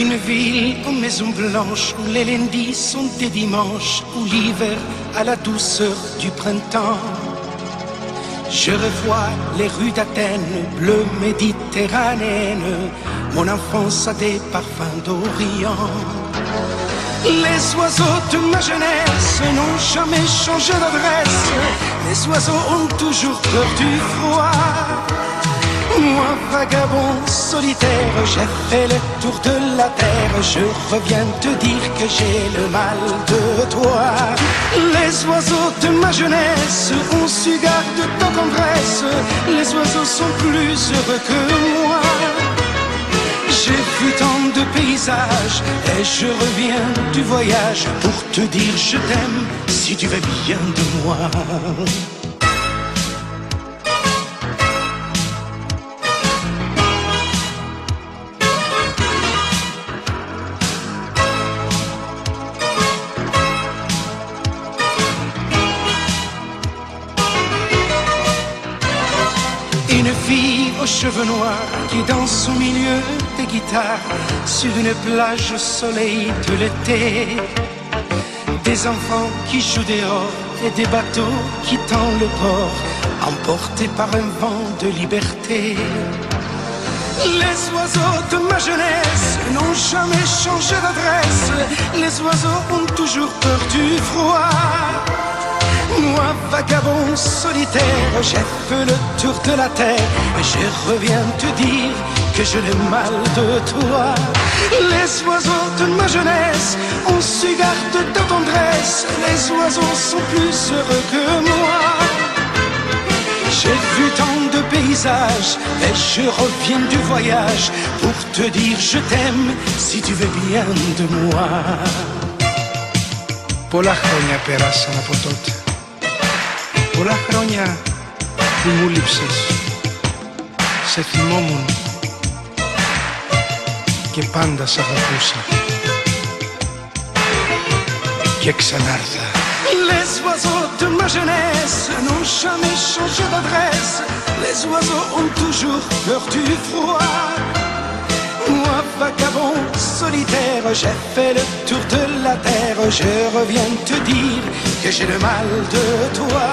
Une ville aux maisons blanches, où les lundis sont des dimanches, où l'hiver a la douceur du printemps. Je revois les rues d'Athènes, bleues méditerranéennes, mon enfance a des parfums d'Orient. Les oiseaux de ma jeunesse n'ont jamais changé d'adresse, les oiseaux ont toujours peur du froid. Moi, vagabond solitaire, j'ai fait le tour de la terre. Je reviens te dire que j'ai le mal de toi. Les oiseaux de ma jeunesse ont su garder ta tendresse. Les oiseaux sont plus heureux que moi. J'ai vu tant de paysages et je reviens du voyage pour te dire je t'aime si tu veux bien de moi. Une fille aux cheveux noirs qui danse au milieu des guitares sur une plage au soleil de l'été. Des enfants qui jouent dehors et des bateaux quittant le port, emportés par un vent de liberté. Les oiseaux de ma jeunesse n'ont jamais changé d'adresse. Les oiseaux ont toujours peur du froid. Moi, vagabond solitaire, j'ai fait le tour de la terre et je reviens te dire que j'ai le mal de toi. Les oiseaux de ma jeunesse ont su garder ta tendresse. Les oiseaux sont plus heureux que moi. J'ai vu tant de paysages et je reviens du voyage pour te dire je t'aime si tu veux bien de moi. Πολλά χρόνια πέρασαν από τότε. Πολλά χρόνια που μου λείψες. Σε θυμόμουν και πάντα σ' αγαπούσα. Και ξανάρθα. Les oiseaux de ma jeunesse n'ont jamais changé d'adresse. Les oiseaux ont toujours peur du froid. Moi, vagabond solitaire, j'ai fait le tour de la terre. Je reviens te dire que j'ai le mal de toi.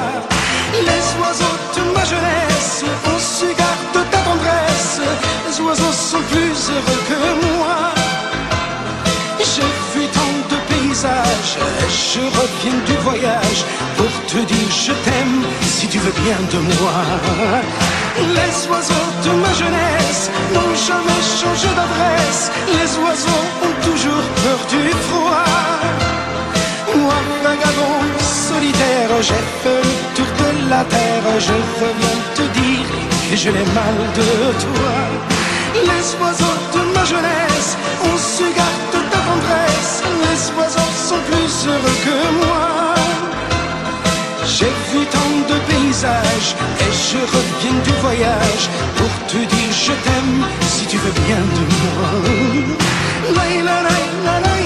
Les oiseaux de ma jeunesse ont su garder ta tendresse. Les oiseaux sont plus heureux que moi. J'ai vu tant de paysages et je reviens du voyage pour te dire je t'aime si tu veux bien de moi. Les oiseaux de ma jeunesse n'ont jamais changé d'adresse. Les oiseaux ont toujours peur du froid. Moi, vagabond solitaire, j'ai fait le tour de la terre. Je reviens te dire que j'ai le mal de toi. Les oiseaux de ma jeunesse ont su garder ta tendresse. Les oiseaux sont plus heureux que moi. J'ai vu tant de paysages et je reviens du voyage pour te dire je t'aime si tu veux bien de moi. La, la, la, la, la.